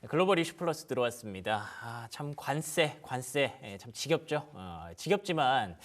글로벌 이슈 플러스 들어왔습니다. 참 관세 참 지겹죠. 지겹지만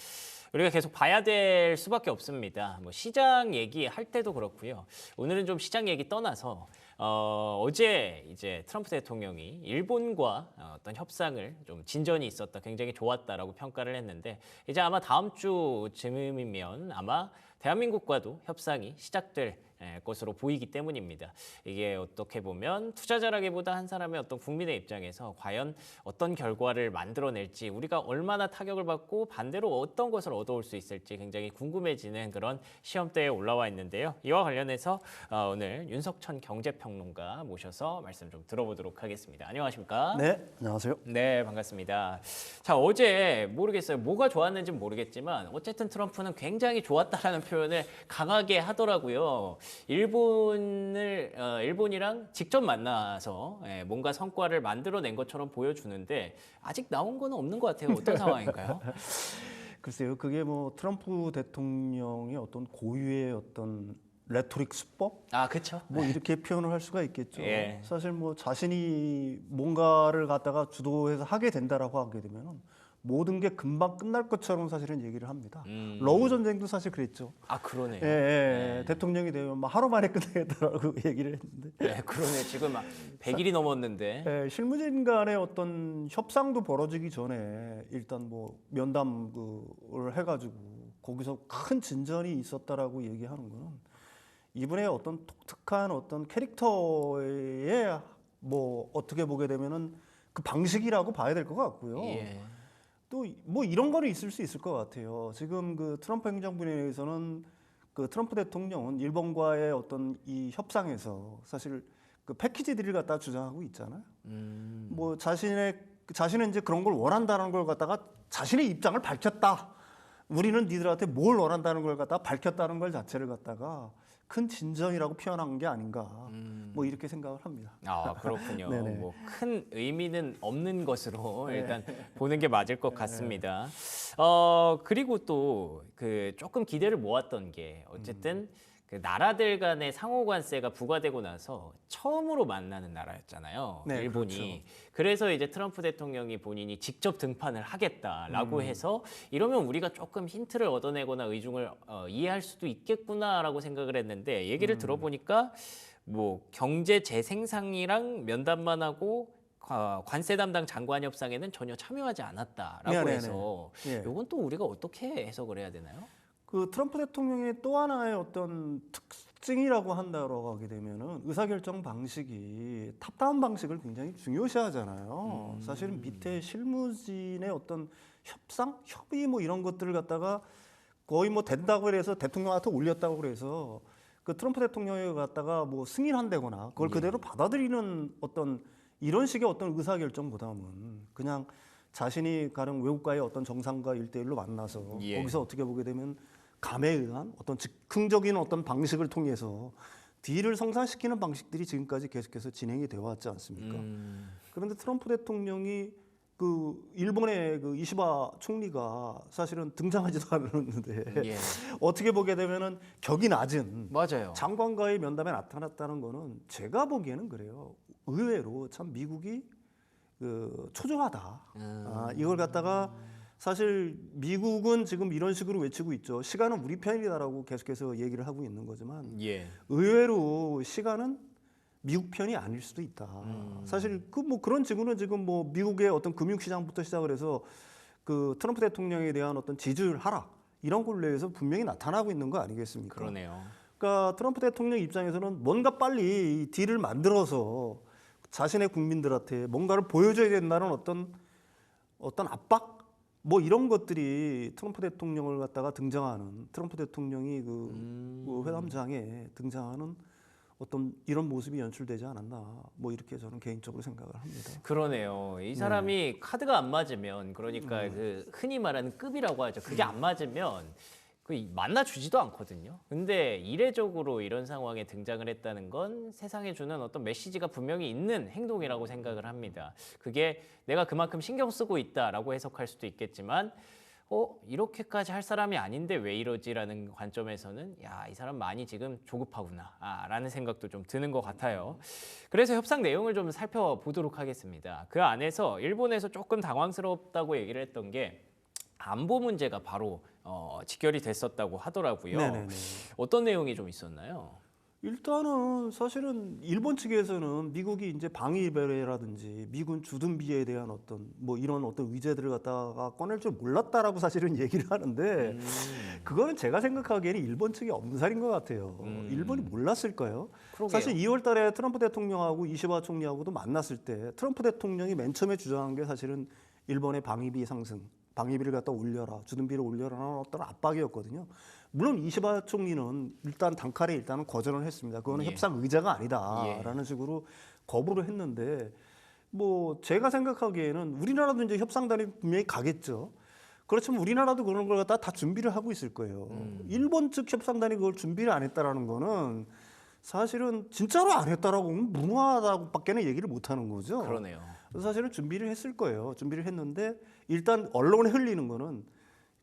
우리가 계속 봐야 될 수밖에 없습니다. 뭐 시장 얘기할 때도 그렇고요. 오늘은 좀 시장 얘기 떠나서 어제 이제 트럼프 대통령이 일본과 어떤 협상을 좀 진전이 있었다, 굉장히 좋았다라고 평가를 했는데 이제 아마 다음 주 즈음이면 아마 대한민국과도 협상이 시작될 것으로 보이기 때문입니다. 이게 어떻게 보면 투자자라기보다 한 사람의 어떤 국민의 입장에서 과연 어떤 결과를 만들어낼지, 우리가 얼마나 타격을 받고 반대로 어떤 것을 얻어올 수 있을지 굉장히 궁금해지는 그런 시험대에 올라와 있는데요. 이와 관련해서 오늘 윤석천 경제평론가 모셔서 말씀 좀 들어보도록 하겠습니다. 안녕하십니까? 네, 안녕하세요. 네, 반갑습니다. 자, 어제 모르겠어요. 뭐가 좋았는지는 모르겠지만 어쨌든 트럼프는 굉장히 좋았다라는 표현을 강하게 하더라고요. 일본이랑 직접 만나서 뭔가 성과를 만들어낸 것처럼 보여주는데 아직 나온 건 없는 것 같아요. 어떤 상황인가요? 글쎄요, 그게 뭐 트럼프 대통령의 어떤 고유의 어떤 레토릭 수법? 그렇죠. 뭐 이렇게 표현을 할 수가 있겠죠. 예. 사실 뭐 자신이 뭔가를 갖다가 주도해서 하게 된다라고 하게 되면 모든 게 금방 끝날 것처럼 사실은 얘기를 합니다. 러우 전쟁도 사실 그랬죠. 그러네요. 예. 대통령이 되면 막 하루 만에 끝내겠다라고 얘기를 했는데. 네, 그러네. 지금 100일이 넘었는데. 예, 실무진 간의 어떤 협상도 벌어지기 전에 일단 뭐 면담을 해가지고 거기서 큰 진전이 있었다라고 얘기하는 거는 이분의 어떤 독특한 어떤 캐릭터의 뭐 어떻게 보게 되면은 그 방식이라고 봐야 될 것 같고요. 예. 또 뭐 이런 거는 있을 수 있을 것 같아요. 지금 그 트럼프 행정부에 대해서는 그 트럼프 대통령은 일본과의 어떤 이 협상에서 사실 그 패키지들을 갖다 주장하고 있잖아요. 뭐 자신은 이제 그런 걸 원한다는 걸 갖다가 자신의 입장을 밝혔다. 우리는 니들한테 뭘 원한다는 걸 갖다가 밝혔다는 걸 자체를 갖다가 큰 진전이라고 표현한 게 아닌가. 뭐 이렇게 생각을 합니다. 그렇군요. 네네. 뭐 큰 의미는 없는 것으로 일단 보는 게 맞을 것 같습니다. 그리고 또 그 조금 기대를 모았던 게 어쨌든 그 나라들 간의 상호 관세가 부과되고 나서 처음으로 만나는 나라였잖아요. 네, 일본이. 그렇죠. 그래서 이제 트럼프 대통령이 본인이 직접 등판을 하겠다라고 해서 이러면 우리가 조금 힌트를 얻어내거나 의중을 이해할 수도 있겠구나라고 생각을 했는데 얘기를 들어보니까 뭐 경제 재생산이랑 면담만 하고 관세 담당 장관 협상에는 전혀 참여하지 않았다라고 네네네. 해서 예. 이건 또 우리가 어떻게 해석을 해야 되나요? 그 트럼프 대통령의 또 하나의 어떤 특징이라고 한다고 하게 되면은 의사결정 방식이 탑다운 방식을 굉장히 중요시하잖아요. 사실은 밑에 실무진의 어떤 협상, 협의 뭐 이런 것들을 갖다가 거의 뭐 된다고 해서 대통령한테 올렸다고 그래서 그 트럼프 대통령이 갖다가 뭐 승인한다거나 그걸 그대로 받아들이는 어떤 이런 식의 어떤 의사결정보다는 그냥 자신이 가령 외국과의 어떤 정상과 일대일로 만나서 거기서 어떻게 보게 되면 감에 의한 어떤 즉흥적인 어떤 방식을 통해서 딜을 성사시키는 방식들이 지금까지 계속해서 진행이 되어 왔지 않습니까? 그런데 트럼프 대통령이 그 일본의 그 이시바 총리가 사실은 등장하지도 않았는데 어떻게 보게 되면은 격이 낮은 맞아요. 장관과의 면담에 나타났다는 거는 제가 보기에는 그래요. 의외로 참 미국이 그 초조하다. 이걸 갖다가 사실 미국은 지금 이런 식으로 외치고 있죠. 시간은 우리 편이다라고 계속해서 얘기를 하고 있는 거지만 의외로 시간은 미국 편이 아닐 수도 있다. 사실 그 뭐 그런 징후는 지금 뭐 미국의 어떤 금융시장부터 시작을 해서 그 트럼프 대통령에 대한 어떤 지지율 하락 이런 걸로 해서 분명히 나타나고 있는 거 아니겠습니까? 그러네요. 그러니까 트럼프 대통령 입장에서는 뭔가 빨리 이 딜을 만들어서 자신의 국민들한테 뭔가를 보여줘야 된다는 어떤 압박 뭐 이런 것들이 트럼프 대통령을 갖다가 등장하는 트럼프 대통령이 그 회담장에 등장하는 어떤 이런 모습이 연출되지 않았나 뭐 이렇게 저는 개인적으로 생각을 합니다. 그러네요. 이 사람이 카드가 안 맞으면 그러니까 그 흔히 말하는 급이라고 하죠. 그게 안 맞으면 그 만나주지도 않거든요. 근데 이례적으로 이런 상황에 등장을 했다는 건 세상에 주는 어떤 메시지가 분명히 있는 행동이라고 생각을 합니다. 그게 내가 그만큼 신경 쓰고 있다라고 해석할 수도 있겠지만 이렇게까지 할 사람이 아닌데 왜 이러지라는 관점에서는 야, 이 사람 많이 지금 조급하구나 라는 생각도 좀 드는 것 같아요. 그래서 협상 내용을 좀 살펴보도록 하겠습니다. 그 안에서 일본에서 조금 당황스럽다고 얘기를 했던 게 안보 문제가 바로 직결이 됐었다고 하더라고요. 네네네. 어떤 내용이 좀 있었나요? 일단은 사실은 일본 측에서는 미국이 이제 방위배라든지 미군 주둔비에 대한 어떤 뭐 이런 어떤 의제들을 갖다가 꺼낼 줄 몰랐다라고 사실은 얘기를 하는데 그거는 제가 생각하기에는 일본 측의 엄살인 것 같아요. 일본이 몰랐을까요? 그러게요. 사실 2월 달에 트럼프 대통령하고 이시바 총리하고도 만났을 때 트럼프 대통령이 맨 처음에 주장한 게 사실은 일본의 방위비 상승, 방위비를 갖다 올려라, 주둔비를 올려라는 어떤 압박이었거든요. 물론 이시바 총리는 일단 단칼에 일단은 거절을 했습니다. 그거는 예. 협상 의제가 아니다라는 식으로 거부를 했는데 뭐 제가 생각하기에는 우리나라도 이제 협상단이 분명히 가겠죠. 그렇지만 우리나라도 그런 걸 갖다 다 준비를 하고 있을 거예요. 일본 측 협상단이 그걸 준비를 안 했다라는 거는 사실은 진짜로 안 했다라고 하면 무능하다고밖에는 얘기를 못 하는 거죠. 그러네요. 그래서 사실은 준비를 했을 거예요. 준비를 했는데 일단 언론에 흘리는 거는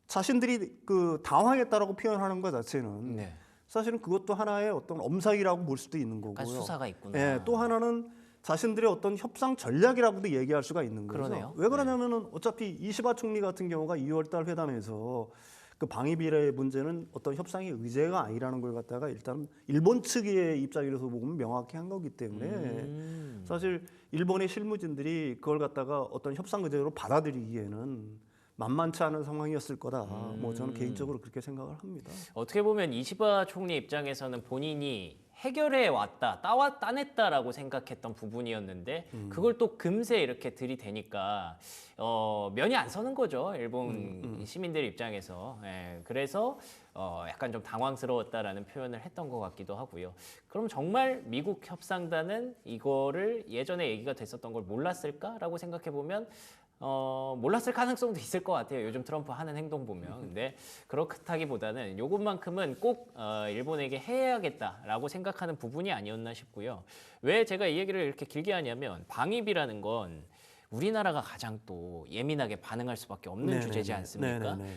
자신들이 그 당황했다라고 표현하는 것 자체는 네. 사실은 그것도 하나의 어떤 엄살이라고 볼 수도 있는 약간 거고요. 수사가 있구나. 예, 또 하나는 자신들의 어떤 협상 전략이라고도 얘기할 수가 있는 거죠. 그러네요. 왜 그러냐면은 어차피 이시바 총리 같은 경우가 2월달 회담에서 그 방위비의 문제는 어떤 협상의 의제가 아니라는 걸 갖다가 일단 일본 측의 입장에서 보면 명확히 한 거기 때문에 사실 일본의 실무진들이 그걸 갖다가 어떤 협상 의제로 받아들이기에는 만만치 않은 상황이었을 거다. 뭐 저는 개인적으로 그렇게 생각을 합니다. 어떻게 보면 이시바 총리 입장에서는 본인이 해결해 왔다, 따냈다라고 생각했던 부분이었는데 그걸 또 금세 이렇게 들이대니까 면이 안 서는 거죠. 일본 시민들 입장에서. 예, 그래서 약간 좀 당황스러웠다라는 표현을 했던 것 같기도 하고요. 그럼 정말 미국 협상단은 이거를 예전에 얘기가 됐었던 걸 몰랐을까라고 생각해 보면 몰랐을 가능성도 있을 것 같아요. 요즘 트럼프 하는 행동 보면. 근데 그렇다기보다는 요것만큼은 꼭 일본에게 해야겠다라고 생각하는 부분이 아니었나 싶고요. 왜 제가 이 얘기를 이렇게 길게 하냐면 방위비라는 건 우리나라가 가장 또 예민하게 반응할 수밖에 없는 네네네. 주제지 않습니까? 네네네.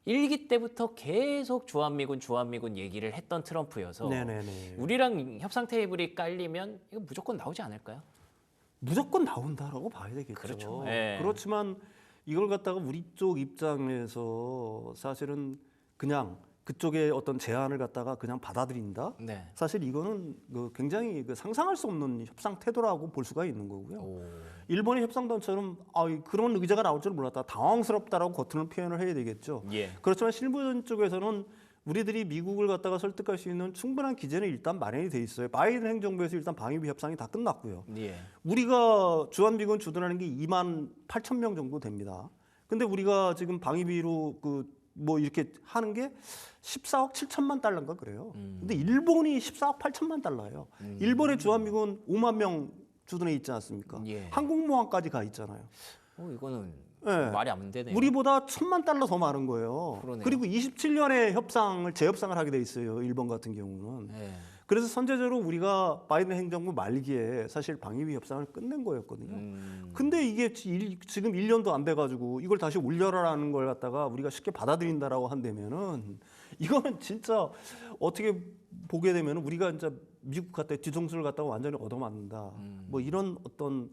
1기 때부터 계속 주한미군 얘기를 했던 트럼프여서 네네네. 우리랑 협상 테이블이 깔리면 이거 무조건 나오지 않을까요? 무조건 나온다라고 봐야 되겠죠. 그렇죠. 예. 그렇지만 이걸 갖다가 우리 쪽 입장에서 사실은 그냥 그쪽의 어떤 제안을 갖다가 그냥 받아들인다. 네. 사실 이거는 굉장히 상상할 수 없는 협상 태도라고 볼 수가 있는 거고요. 오. 일본의 협상단처럼 그런 의제가 나올 줄 몰랐다, 당황스럽다라고 겉으로 표현을 해야 되겠죠. 예. 그렇지만 실무진 쪽에서는 우리들이 미국을 갖다가 설득할 수 있는 충분한 기제는 일단 마련이 돼 있어요. 바이든 행정부에서 일단 방위비 협상이 다 끝났고요. 예. 우리가 주한미군 주둔하는 게 2만 8천 명 정도 됩니다. 근데 우리가 지금 방위비로 뭐 이렇게 하는 게 14억 7천만 달러인가 그래요. 근데 일본이 14억 8천만 달러예요. 일본의 주한미군 5만 명 주둔해 있지 않습니까? 예. 항공모함까지 가 있잖아요. 이거는 네. 말이 안 되네요. 우리보다 1,000만 달러 더 많은 거예요. 그러네요. 그리고 27년에 재협상을 하게 돼 있어요. 일본 같은 경우는. 예. 그래서 선제적으로 우리가 바이든 행정부 말기에 사실 방위비 협상을 끝낸 거였거든요. 근데 이게 지금 1년도 안 돼가지고 이걸 다시 올려라라는 걸 갖다가 우리가 쉽게 받아들인다라고 한다면은 이거는 진짜 어떻게 보게 되면 우리가 진짜 미국 갖다 뒤통수를 갖다가 완전히 얻어맞는다. 뭐 이런 어떤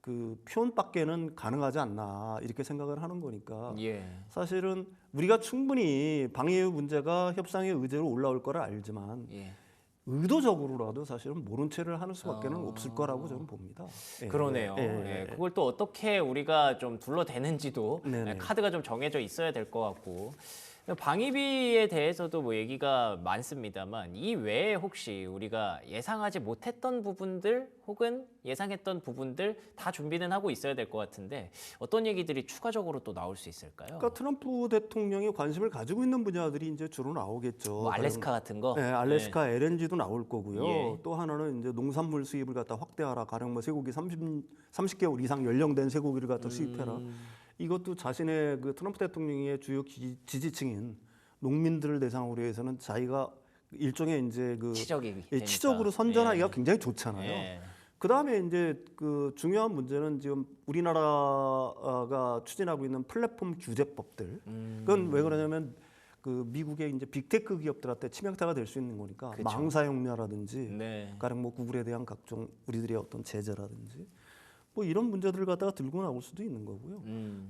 그 표현밖에는 가능하지 않나 이렇게 생각을 하는 거니까 예. 사실은 우리가 충분히 방위비 문제가 협상의 의제로 올라올 거를 알지만 예. 의도적으로라도 사실은 모른 채를 하는 수밖에는 없을 거라고 저는 봅니다. 예. 그러네요. 예. 그걸 또 어떻게 우리가 좀 둘러대는지도 네네. 카드가 좀 정해져 있어야 될 것 같고 방위비에 대해서도 뭐 얘기가 많습니다만 이 외에 혹시 우리가 예상하지 못했던 부분들 혹은 예상했던 부분들 다 준비는 하고 있어야 될 것 같은데 어떤 얘기들이 추가적으로 또 나올 수 있을까요? 그러니까 트럼프 대통령이 관심을 가지고 있는 분야들이 이제 주로 나오겠죠. 뭐 알래스카 같은 거? 네, 알래스카 LNG도 나올 거고요. 예. 또 하나는 이제 농산물 수입을 갖다 확대하라. 가령 뭐 쇠고기 30개월 이상 연령된 쇠고기를 갖다 수입해라. 이것도 자신의 그 트럼프 대통령의 주요 지지층인 농민들을 대상으로 해서는 자기가 일종의 이제 치적이 치적으로 되니까. 선전하기가 예. 굉장히 좋잖아요. 예. 그다음에 이제 그 중요한 문제는 지금 우리나라가 추진하고 있는 플랫폼 규제법들. 그건 왜 그러냐면 그 미국의 이제 빅테크 기업들한테 치명타가 될 수 있는 거니까 그쵸. 망 사용료라든지 네. 가령 뭐 구글에 대한 각종 우리들의 어떤 제재라든지 뭐 이런 문제들을 갖다가 들고 나올 수도 있는 거고요.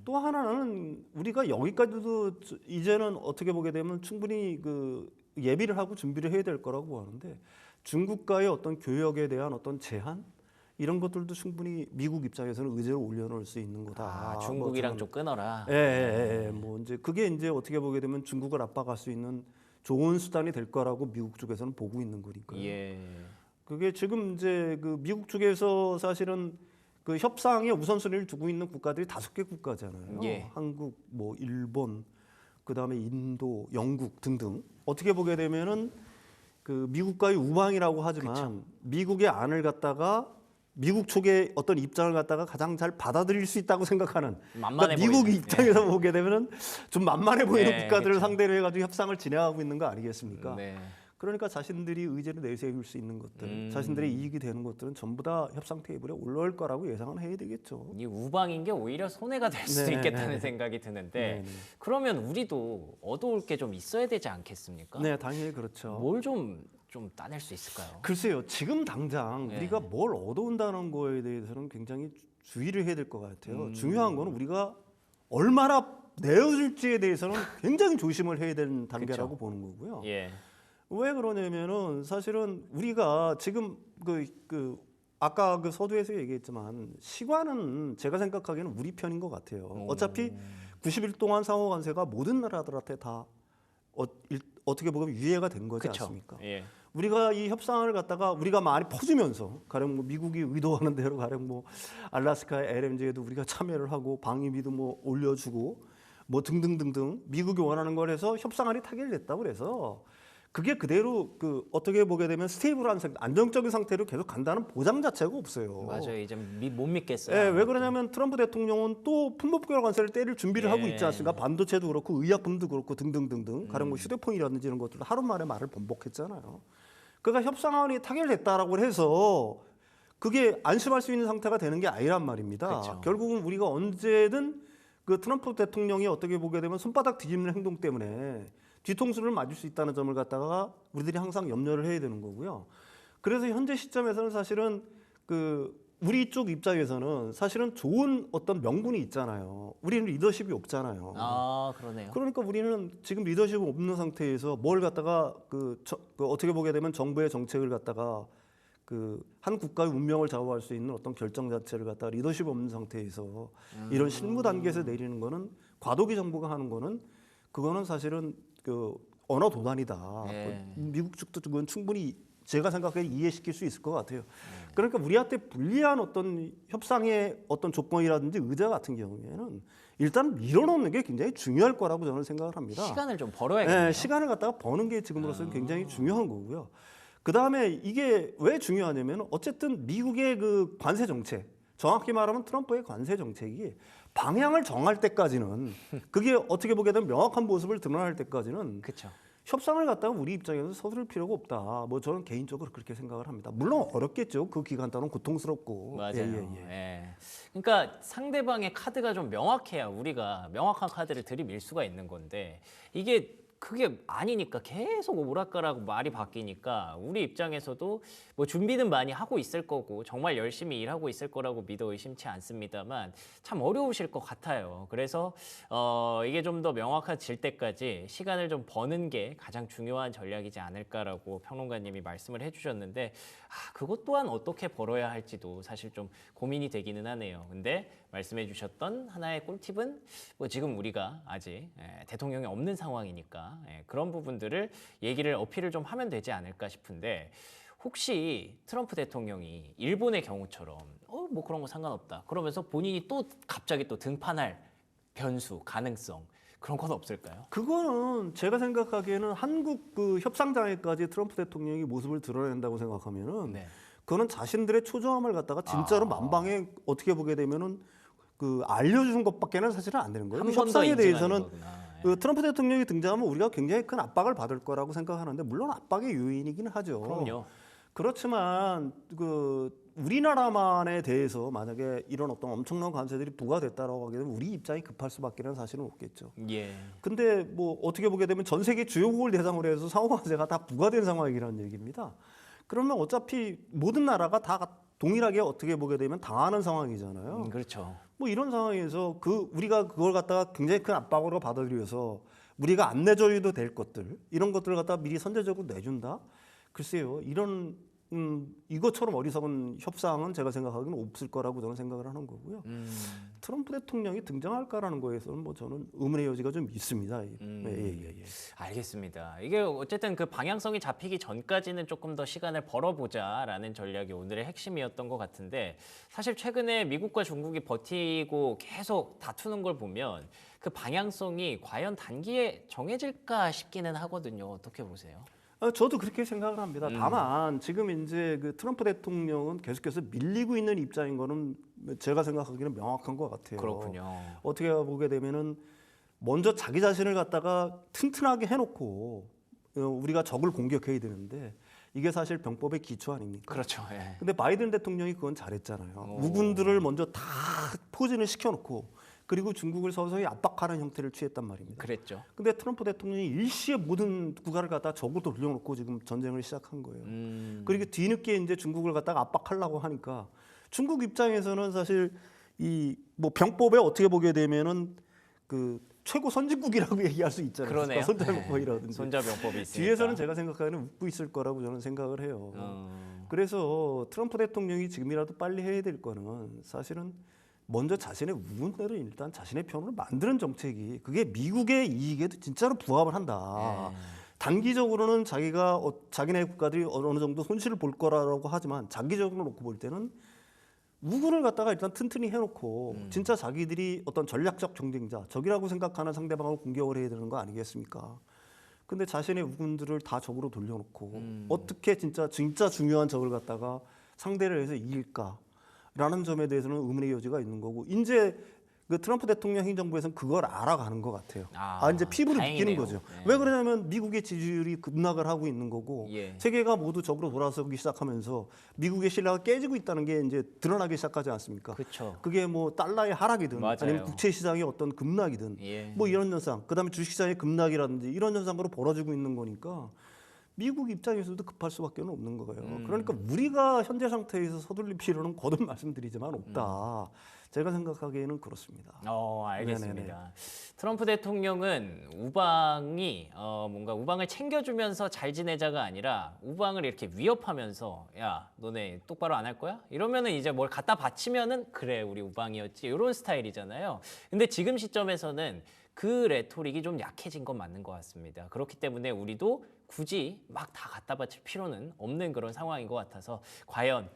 또 하나는 우리가 여기까지도 이제는 어떻게 보게 되면 충분히 그 예비를 하고 준비를 해야 될 거라고 보는데 중국과의 어떤 교역에 대한 어떤 제한 이런 것들도 충분히 미국 입장에서는 의제로 올려놓을 수 있는 거다. 아, 중국이랑 좀 끊어라. 뭐 이제 그게 이제 어떻게 보게 되면 중국을 압박할 수 있는 좋은 수단이 될 거라고 미국 쪽에서는 보고 있는 거니까요. 예. 그게 지금 이제 그 미국 쪽에서 사실은 그 협상에 우선순위를 두고 있는 국가들이 5개 국가잖아요. 예. 한국, 뭐 일본, 그다음에 인도, 영국 등등. 어떻게 보게 되면은 그 미국과의 우방이라고 하지만 그쵸. 미국의 안을 갖다가 미국 쪽의 어떤 입장을 갖다가 가장 잘 받아들일 수 있다고 생각하는 만만해 미국 보이는. 입장에서 보게 되면은 좀 만만해 보이는 네, 국가들을 그쵸. 상대로 해가지고 협상을 진행하고 있는 거 아니겠습니까? 네. 그러니까 자신들이 의제를 내세울 수 있는 것들, 자신들의 이익이 되는 것들은 전부 다 협상 테이블에 올라올 거라고 예상은 해야 되겠죠. 이 우방인 게 오히려 손해가 될 수도 네, 있겠다는 네. 생각이 드는데 네, 네. 그러면 우리도 얻어올 게 좀 있어야 되지 않겠습니까? 네, 당연히 그렇죠. 뭘 좀 따낼 수 있을까요? 글쎄요, 지금 당장 네. 우리가 뭘 얻어온다는 거에 대해서는 굉장히 주의를 해야 될 것 같아요. 중요한 거는 우리가 얼마나 내어줄지에 대해서는 굉장히 조심을 해야 되는 단계라고 그쵸. 보는 거고요. 예. 왜 그러냐면은 사실은 우리가 지금 아까 그 서두에서 얘기했지만 시간은 제가 생각하기에는 우리 편인 것 같아요. 어차피 90일 동안 상호 관세가 모든 나라들한테 다 어떻게 보면 유예가 된 거지 그쵸. 않습니까? 예. 우리가 이 협상을 갖다가 우리가 많이 퍼주면서 가령 뭐 미국이 의도하는 대로 가령 뭐 알래스카 LNG에도 우리가 참여를 하고 방위비도 뭐 올려주고 뭐 등등등등 미국이 원하는 걸 해서 협상안이 타결됐다고 그래서 그게 그대로 그 어떻게 보게 되면 스테이블한 상태, 안정적인 상태로 계속 간다는 보장 자체가 없어요. 맞아요. 이제 못 믿겠어요. 예, 왜 그러냐면 트럼프 대통령은 또 품목별 관세를 때릴 준비를 하고 있지 않습니까? 반도체도 그렇고 의약품도 그렇고 등등등등 가령 뭐 휴대폰이라든지 이런 것들도 하루 만에 말을 번복했잖아요. 그러니까 협상안이 타결됐다라고 해서 그게 안심할 수 있는 상태가 되는 게 아니란 말입니다. 그렇죠. 결국은 우리가 언제든 그 트럼프 대통령이 어떻게 보게 되면 손바닥 뒤집는 행동 때문에 뒤통수를 맞을 수 있다는 점을 갖다가 우리들이 항상 염려를 해야 되는 거고요. 그래서 현재 시점에서는 사실은 그 우리 쪽 입장에서는 사실은 좋은 어떤 명분이 있잖아요. 우리는 리더십이 없잖아요. 아, 그러네요. 그러니까 우리는 지금 리더십이 없는 상태에서 뭘 갖다가 어떻게 보게 되면 정부의 정책을 갖다가 그 한 국가의 운명을 좌우할 수 있는 어떤 결정 자체를 갖다가 리더십 없는 상태에서 이런 실무 단계에서 내리는 거는 과도기 정부가 하는 거는 그거는 사실은 그 언어 도단이다. 예. 미국 측도 그건 충분히 제가 생각해 이해시킬 수 있을 것 같아요. 그러니까 우리한테 불리한 어떤 협상의 어떤 조건이라든지 의제 같은 경우에는 일단 밀어넣는 게 굉장히 중요할 거라고 저는 생각을 합니다. 시간을 좀 벌어야겠네요. 네, 시간을 갖다가 버는 게 지금으로서는 굉장히 중요한 거고요. 그 다음에 이게 왜 중요하냐면 어쨌든 미국의 그 관세 정책, 정확히 말하면 트럼프의 관세 정책이 방향을 정할 때까지는 그게 어떻게 보게 되면 명확한 모습을 드러날 때까지는 그렇죠. 협상을 갖다가 우리 입장에서 서두를 필요가 없다. 뭐 저는 개인적으로 그렇게 생각을 합니다. 물론 어렵겠죠. 그 기간 동안 고통스럽고. 맞아요. 예. 그러니까 상대방의 카드가 좀 명확해야 우리가 명확한 카드를 들이밀 수가 있는 건데 이게 그게 아니니까 계속 오락가락 말이 바뀌니까 우리 입장에서도 뭐 준비는 많이 하고 있을 거고 정말 열심히 일하고 있을 거라고 믿어 의심치 않습니다만 참 어려우실 것 같아요. 그래서 이게 좀 더 명확해질 때까지 시간을 좀 버는 게 가장 중요한 전략이지 않을까라고 평론가님이 말씀을 해주셨는데 그것 또한 어떻게 벌어야 할지도 사실 좀 고민이 되기는 하네요. 근데 말씀해 주셨던 하나의 꿀팁은 뭐 지금 우리가 아직 대통령이 없는 상황이니까 그런 부분들을 얘기를 어필을 좀 하면 되지 않을까 싶은데 혹시 트럼프 대통령이 일본의 경우처럼 뭐 그런 거 상관없다 그러면서 본인이 또 갑자기 또 등판할 변수 가능성 그런 건 없을까요? 그거는 제가 생각하기에는 한국 그 협상장에까지 트럼프 대통령이 모습을 드러낸다고 생각하면은 네. 그거는 자신들의 초조함을 갖다가 진짜로 만방에 어떻게 보게 되면은 그 알려주는 것밖에는 사실은 안 되는 거예요. 한 그 번 더 협상에 인증하는 대해서는 거구나. 그 트럼프 대통령이 등장하면 우리가 굉장히 큰 압박을 받을 거라고 생각하는데 물론 압박의 요인이긴 하죠. 그럼요. 그렇지만 우리나라만에 대해서 만약에 이런 어떤 엄청난 관세들이 부과됐다라고 하게 되면 우리 입장이 급할 수밖에는 사실은 없겠죠. 예. 근데 뭐 어떻게 보게 되면 전 세계 주요국을 대상으로 해서 상호관세가 다 부과된 상황이라는 얘기입니다. 그러면 어차피 모든 나라가 다 동일하게 어떻게 보게 되면 당하는 상황이잖아요. 그렇죠. 뭐 이런 상황에서 우리가 그걸 갖다가 굉장히 큰 압박으로 받아들여서 우리가 안 내줘도 될 것들 이런 것들을 갖다가 미리 선제적으로 내준다. 글쎄요, 이것처럼 어리석은 협상은 제가 생각하기는 없을 거라고 저는 생각을 하는 거고요. 트럼프 대통령이 등장할까라는 거에서는 뭐 저는 의문의 여지가 좀 있습니다. 예. 알겠습니다. 이게 어쨌든 그 방향성이 잡히기 전까지는 조금 더 시간을 벌어보자라는 전략이 오늘의 핵심이었던 것 같은데 사실 최근에 미국과 중국이 버티고 계속 다투는 걸 보면 그 방향성이 과연 단기에 정해질까 싶기는 하거든요. 어떻게 보세요? 저도 그렇게 생각을 합니다. 다만 지금 이제 그 트럼프 대통령은 계속해서 밀리고 있는 입장인 거는 제가 생각하기는 명확한 것 같아요. 그렇군요. 어떻게 보게 되면은 먼저 자기 자신을 갖다가 튼튼하게 해놓고 우리가 적을 공격해야 되는데 이게 사실 병법의 기초 아닙니까? 그렇죠. 예. 근데 바이든 대통령이 그건 잘했잖아요. 우군들을 먼저 다 포진을 시켜놓고 그리고 중국을 서서히 압박하는 형태를 취했단 말입니다. 그랬죠. 근데 트럼프 대통령이 일시에 모든 국가를 갖다 적으로 돌려놓고 지금 전쟁을 시작한 거예요. 그리고 뒤늦게 이제 중국을 갖다가 압박하려고 하니까 중국 입장에서는 사실 이 뭐 병법에 어떻게 보게 되면은 그 최고 선진국이라고 얘기할 수 있잖아요. 그러네요. 손자병법이라든지. 손자병법이 있으니까. 뒤에서는 제가 생각하기는 웃고 있을 거라고 저는 생각을 해요. 그래서 트럼프 대통령이 지금이라도 빨리 해야 될 거는 사실은 먼저 자신의 우군들을 일단 자신의 편으로 만드는 정책이 그게 미국의 이익에도 진짜로 부합을 한다. 단기적으로는 자기네 국가들이 어느 정도 손실을 볼 거라고 하지만 장기적으로 놓고 볼 때는 우군을 갖다가 일단 튼튼히 해놓고 진짜 자기들이 어떤 전략적 경쟁자, 적이라고 생각하는 상대방을 공격을 해야 되는 거 아니겠습니까? 근데 자신의 우군들을 다 적으로 돌려놓고 어떻게 진짜 중요한 적을 갖다가 상대를 해서 이길까라는 점에 대해서는 의문의 여지가 있는 거고 이제 그 트럼프 대통령 행정부에서는 그걸 알아가는 것 같아요. 이제 피부로 느끼는 거죠. 네. 왜 그러냐면 미국의 지지율이 급락을 하고 있는 거고 예. 세계가 모두 적으로 돌아서기 시작하면서 미국의 신뢰가 깨지고 있다는 게 이제 드러나기 시작하지 않습니까? 그렇죠. 그게 뭐 달러의 하락이든 맞아요. 아니면 국채 시장의 어떤 급락이든 예. 뭐 이런 현상, 그다음에 주식 시장의 급락이라든지 이런 현상으로 벌어지고 있는 거니까 미국 입장에서도 급할 수밖에 없는 거예요. 그러니까 우리가 현재 상태에서 서둘릴 필요는 거듭 말씀드리지만 없다. 제가 생각하기에는 그렇습니다. 알겠습니다. 네네네. 트럼프 대통령은 우방이 뭔가 우방을 챙겨주면서 잘 지내자가 아니라 우방을 이렇게 위협하면서 야 너네 똑바로 안 할 거야? 이러면은 이제 뭘 갖다 바치면은 그래 우리 우방이었지 이런 스타일이잖아요. 근데 지금 시점에서는 그 레토릭이 좀 약해진 건 맞는 것 같습니다. 그렇기 때문에 우리도 굳이 막 다 갖다 바칠 필요는 없는 그런 상황인 것 같아서 과연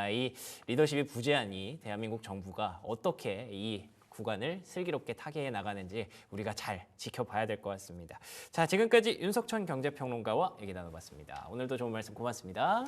이 리더십이 부재한 이 대한민국 정부가 어떻게 이 구간을 슬기롭게 타개해 나가는지 우리가 잘 지켜봐야 될 것 같습니다. 자, 지금까지 윤석천 경제평론가와 얘기 나눠봤습니다. 오늘도 좋은 말씀 고맙습니다.